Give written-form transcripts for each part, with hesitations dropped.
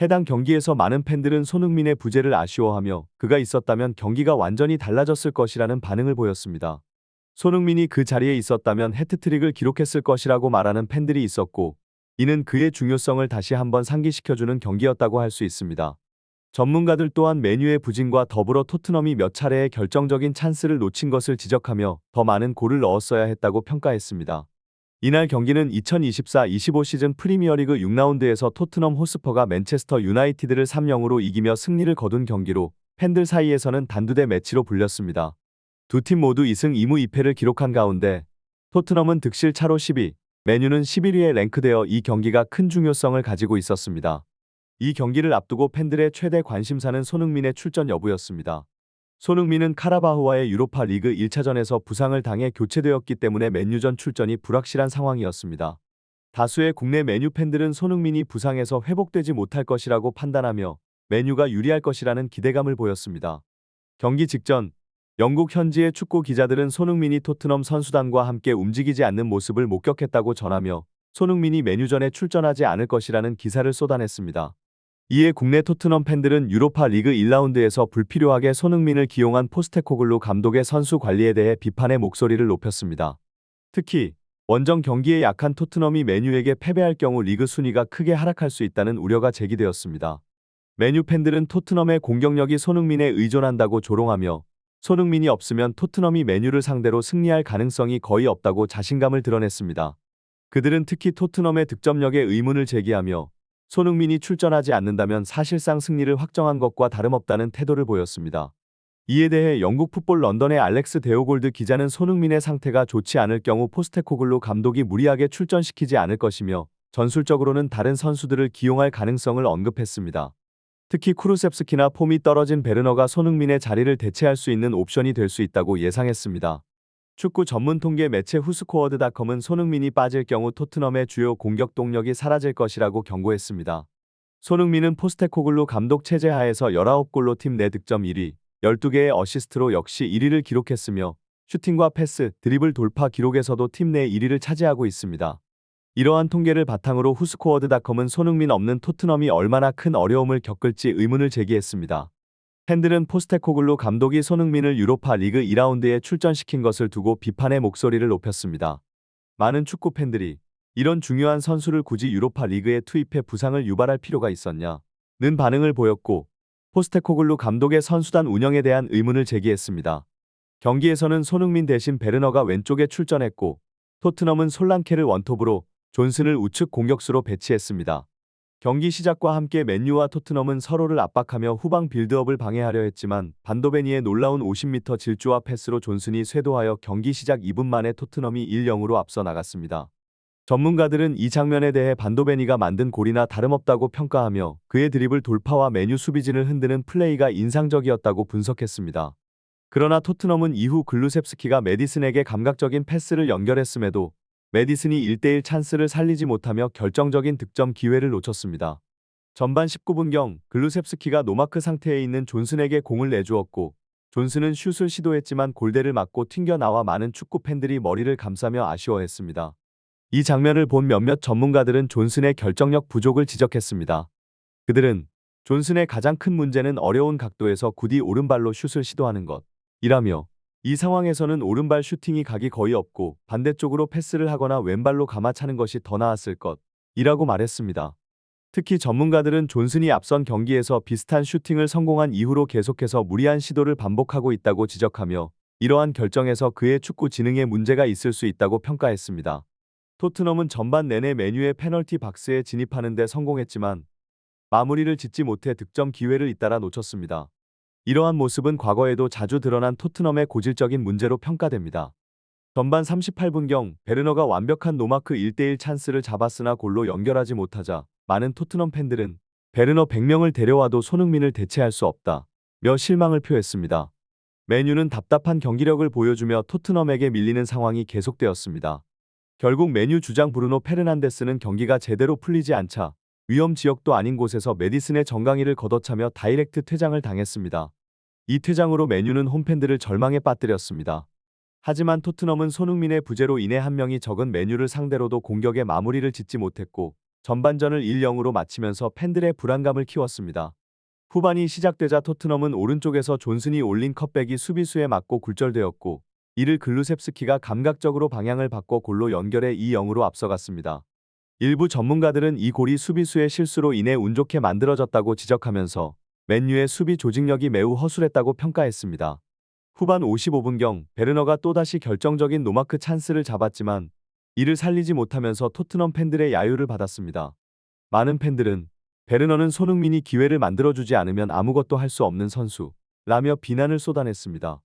해당 경기에서 많은 팬들은 손흥민의 부재를 아쉬워하며 그가 있었다면 경기가 완전히 달라졌을 것이라는 반응을 보였습니다. 손흥민이 그 자리에 있었다면 해트트릭을 기록했을 것이라고 말하는 팬들이 있었고, 이는 그의 중요성을 다시 한번 상기시켜주는 경기였다고 할 수 있습니다. 전문가들 또한 메뉴의 부진과 더불어 토트넘이 몇 차례의 결정적인 찬스를 놓친 것을 지적하며 더 많은 골을 넣었어야 했다고 평가했습니다. 이날 경기는 2024-25 시즌 프리미어리그 6라운드에서 토트넘 호스퍼가 맨체스터 유나이티드를 3-0으로 이기며 승리를 거둔 경기로 팬들 사이에서는 단두대 매치로 불렸습니다. 두 팀 모두 2승 2무 2패를 기록한 가운데 토트넘은 득실 차로 10위, 맨유는 11위에 랭크되어 이 경기가 큰 중요성을 가지고 있었습니다. 이 경기를 앞두고 팬들의 최대 관심사는 손흥민의 출전 여부였습니다. 손흥민은 카라바흐와의 유로파 리그 1차전에서 부상을 당해 교체되었기 때문에 맨유전 출전이 불확실한 상황이었습니다. 다수의 국내 맨유 팬들은 손흥민이 부상에서 회복되지 못할 것이라고 판단하며 맨유가 유리할 것이라는 기대감을 보였습니다. 경기 직전 영국 현지의 축구 기자들은 손흥민이 토트넘 선수단과 함께 움직이지 않는 모습을 목격했다고 전하며 손흥민이 맨유전에 출전하지 않을 것이라는 기사를 쏟아냈습니다. 이에 국내 토트넘 팬들은 유로파 리그 1라운드에서 불필요하게 손흥민을 기용한 포스테코글루 감독의 선수 관리에 대해 비판의 목소리를 높였습니다. 특히 원정 경기에 약한 토트넘이 맨유에게 패배할 경우 리그 순위가 크게 하락할 수 있다는 우려가 제기되었습니다. 맨유 팬들은 토트넘의 공격력이 손흥민에 의존한다고 조롱하며 손흥민이 없으면 토트넘이 맨유를 상대로 승리할 가능성이 거의 없다고 자신감을 드러냈습니다. 그들은 특히 토트넘의 득점력에 의문을 제기하며 손흥민이 출전하지 않는다면 사실상 승리를 확정한 것과 다름없다는 태도를 보였습니다. 이에 대해 영국 풋볼 런던의 알렉스 데오골드 기자는 손흥민의 상태가 좋지 않을 경우 포스테코글루 감독이 무리하게 출전시키지 않을 것이며 전술적으로는 다른 선수들을 기용할 가능성을 언급했습니다. 특히 쿠루셉스키나 폼이 떨어진 베르너가 손흥민의 자리를 대체할 수 있는 옵션이 될 수 있다고 예상했습니다. 축구 전문 통계 매체 후스코어드닷컴은 손흥민이 빠질 경우 토트넘의 주요 공격 동력이 사라질 것이라고 경고했습니다. 손흥민은 포스테코글루 감독 체제 하에서 19골로 팀 내 득점 1위, 12개의 어시스트로 역시 1위를 기록했으며 슈팅과 패스, 드리블 돌파 기록에서도 팀 내 1위를 차지하고 있습니다. 이러한 통계를 바탕으로 후스코어드닷컴은 손흥민 없는 토트넘이 얼마나 큰 어려움을 겪을지 의문을 제기했습니다. 팬들은 포스테코글루 감독이 손흥민을 유로파 리그 2라운드에 출전시킨 것을 두고 비판의 목소리를 높였습니다. 많은 축구 팬들이 이런 중요한 선수를 굳이 유로파 리그에 투입해 부상을 유발할 필요가 있었냐는 반응을 보였고 포스테코글루 감독의 선수단 운영에 대한 의문을 제기했습니다. 경기에서는 손흥민 대신 베르너가 왼쪽에 출전했고 토트넘은 솔랑케를 원톱으로 존슨을 우측 공격수로 배치했습니다. 경기 시작과 함께 맨유와 토트넘은 서로를 압박하며 후방 빌드업을 방해하려 했지만 반도베니의 놀라운 50m 질주와 패스로 존슨이 쇄도하여 경기 시작 2분 만에 토트넘이 1-0으로 앞서 나갔습니다. 전문가들은 이 장면에 대해 반도베니가 만든 골이나 다름없다고 평가하며 그의 드리블 돌파와 맨유 수비진을 흔드는 플레이가 인상적이었다고 분석했습니다. 그러나 토트넘은 이후 글루셉스키가 메디슨에게 감각적인 패스를 연결했음에도 메디슨이 1대1 찬스를 살리지 못하며 결정적인 득점 기회를 놓쳤습니다. 전반 19분경 글루셉스키가 노마크 상태에 있는 존슨에게 공을 내주었고 존슨은 슛을 시도했지만 골대를 맞고 튕겨나와 많은 축구 팬들이 머리를 감싸며 아쉬워했습니다. 이 장면을 본 몇몇 전문가들은 존슨의 결정력 부족을 지적했습니다. 그들은 존슨의 가장 큰 문제는 어려운 각도에서 굳이 오른발로 슛을 시도하는 것이라며 이 상황에서는 오른발 슈팅이 각이 거의 없고 반대쪽으로 패스를 하거나 왼발로 감아차는 것이 더 나았을 것이라고 말했습니다. 특히 전문가들은 존슨이 앞선 경기에서 비슷한 슈팅을 성공한 이후로 계속해서 무리한 시도를 반복하고 있다고 지적하며 이러한 결정에서 그의 축구 지능에 문제가 있을 수 있다고 평가했습니다. 토트넘은 전반 내내 맨유의 페널티 박스에 진입하는 데 성공했지만 마무리를 짓지 못해 득점 기회를 잇따라 놓쳤습니다. 이러한 모습은 과거에도 자주 드러난 토트넘의 고질적인 문제로 평가됩니다. 전반 38분경 베르너가 완벽한 노마크 1대1 찬스를 잡았으나 골로 연결하지 못하자 많은 토트넘 팬들은 베르너 100명을 데려와도 손흥민을 대체할 수 없다며 실망을 표했습니다. 맨유는 답답한 경기력을 보여주며 토트넘에게 밀리는 상황이 계속되었습니다. 결국 맨유 주장 브루노 페르난데스는 경기가 제대로 풀리지 않자 위험 지역도 아닌 곳에서 메디슨의 정강이를 걷어차며 다이렉트 퇴장을 당했습니다. 이 퇴장으로 맨유는 홈팬들을 절망에 빠뜨렸습니다. 하지만 토트넘은 손흥민의 부재로 인해 한 명이 적은 맨유를 상대로도 공격의 마무리를 짓지 못했고 전반전을 1-0으로 마치면서 팬들의 불안감을 키웠습니다. 후반이 시작되자 토트넘은 오른쪽에서 존슨이 올린 컵백이 수비수에 맞고 굴절되었고, 이를 글루셉스키가 감각적으로 방향을 바꿔 골로 연결해 2-0으로 앞서갔습니다. 일부 전문가들은 이 골이 수비수의 실수로 인해 운 좋게 만들어졌다고 지적하면서 맨유의 수비 조직력이 매우 허술했다고 평가했습니다. 후반 55분경 베르너가 또다시 결정적인 노마크 찬스를 잡았지만 이를 살리지 못하면서 토트넘 팬들의 야유를 받았습니다. 많은 팬들은 베르너는 손흥민이 기회를 만들어주지 않으면 아무것도 할 수 없는 선수라며 비난을 쏟아냈습니다.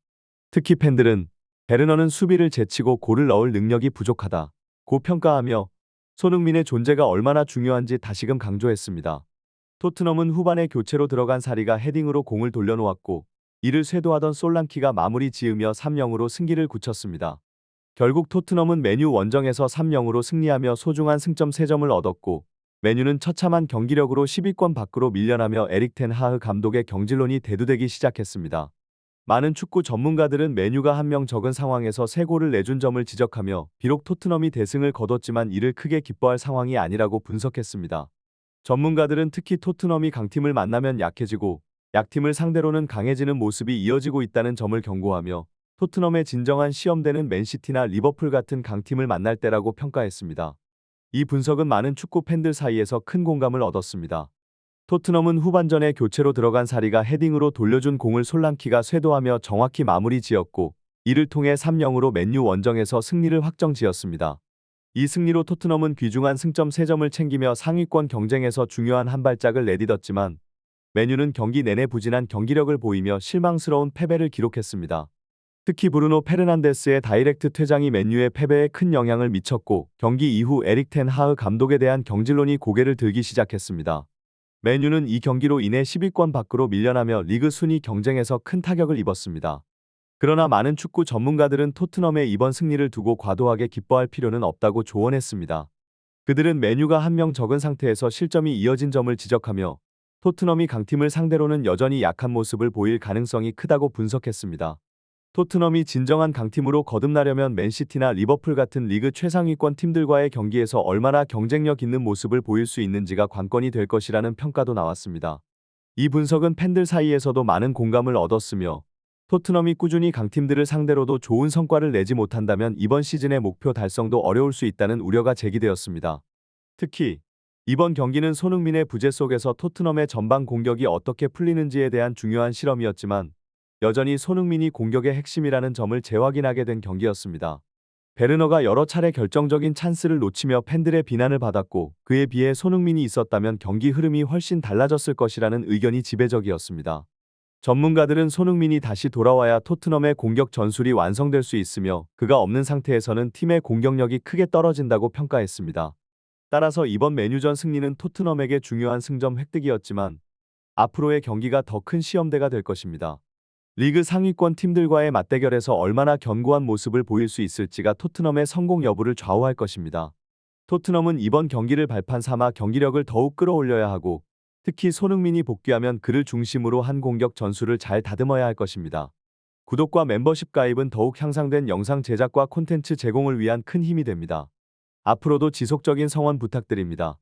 특히 팬들은 베르너는 수비를 제치고 골을 넣을 능력이 부족하다고 평가하며 손흥민의 존재가 얼마나 중요한지 다시금 강조했습니다. 토트넘은 후반에 교체로 들어간 사리가 헤딩으로 공을 돌려놓았고, 이를 쇄도하던 솔랑키가 마무리 지으며 3-0으로 승기를 굳혔습니다. 결국 토트넘은 맨유 원정에서 3-0으로 승리하며 소중한 승점 3점을 얻었고, 맨유는 처참한 경기력으로 10위권 밖으로 밀려나며 에릭 텐 하흐 감독의 경질론이 대두되기 시작했습니다. 많은 축구 전문가들은 맨유가 한 명 적은 상황에서 3골을 내준 점을 지적하며 비록 토트넘이 대승을 거뒀지만 이를 크게 기뻐할 상황이 아니라고 분석했습니다. 전문가들은 특히 토트넘이 강팀을 만나면 약해지고 약팀을 상대로는 강해지는 모습이 이어지고 있다는 점을 경고하며 토트넘의 진정한 시험대는 맨시티나 리버풀 같은 강팀을 만날 때라고 평가했습니다. 이 분석은 많은 축구 팬들 사이에서 큰 공감을 얻었습니다. 토트넘은 후반전에 교체로 들어간 사리가 헤딩으로 돌려준 공을 솔랑키가 쇄도하며 정확히 마무리 지었고, 이를 통해 3-0으로 맨유 원정에서 승리를 확정지었습니다. 이 승리로 토트넘은 귀중한 승점 3점을 챙기며 상위권 경쟁에서 중요한 한 발짝을 내딛었지만 맨유는 경기 내내 부진한 경기력을 보이며 실망스러운 패배를 기록했습니다. 특히 브루노 페르난데스의 다이렉트 퇴장이 맨유의 패배에 큰 영향을 미쳤고, 경기 이후 에릭 텐 하흐 감독에 대한 경질론이 고개를 들기 시작했습니다. 맨유는 이 경기로 인해 10위권 밖으로 밀려나며 리그 순위 경쟁에서 큰 타격을 입었습니다. 그러나 많은 축구 전문가들은 토트넘의 이번 승리를 두고 과도하게 기뻐할 필요는 없다고 조언했습니다. 그들은 맨유가 한 명 적은 상태에서 실점이 이어진 점을 지적하며 토트넘이 강팀을 상대로는 여전히 약한 모습을 보일 가능성이 크다고 분석했습니다. 토트넘이 진정한 강팀으로 거듭나려면 맨시티나 리버풀 같은 리그 최상위권 팀들과의 경기에서 얼마나 경쟁력 있는 모습을 보일 수 있는지가 관건이 될 것이라는 평가도 나왔습니다. 이 분석은 팬들 사이에서도 많은 공감을 얻었으며, 토트넘이 꾸준히 강팀들을 상대로도 좋은 성과를 내지 못한다면 이번 시즌의 목표 달성도 어려울 수 있다는 우려가 제기되었습니다. 특히 이번 경기는 손흥민의 부재 속에서 토트넘의 전방 공격이 어떻게 풀리는지에 대한 중요한 실험이었지만 여전히 손흥민이 공격의 핵심이라는 점을 재확인하게 된 경기였습니다. 베르너가 여러 차례 결정적인 찬스를 놓치며 팬들의 비난을 받았고, 그에 비해 손흥민이 있었다면 경기 흐름이 훨씬 달라졌을 것이라는 의견이 지배적이었습니다. 전문가들은 손흥민이 다시 돌아와야 토트넘의 공격 전술이 완성될 수 있으며 그가 없는 상태에서는 팀의 공격력이 크게 떨어진다고 평가했습니다. 따라서 이번 맨유전 승리는 토트넘에게 중요한 승점 획득이었지만 앞으로의 경기가 더 큰 시험대가 될 것입니다. 리그 상위권 팀들과의 맞대결에서 얼마나 견고한 모습을 보일 수 있을지가 토트넘의 성공 여부를 좌우할 것입니다. 토트넘은 이번 경기를 발판 삼아 경기력을 더욱 끌어올려야 하고, 특히 손흥민이 복귀하면 그를 중심으로 한 공격 전술을 잘 다듬어야 할 것입니다. 구독과 멤버십 가입은 더욱 향상된 영상 제작과 콘텐츠 제공을 위한 큰 힘이 됩니다. 앞으로도 지속적인 성원 부탁드립니다.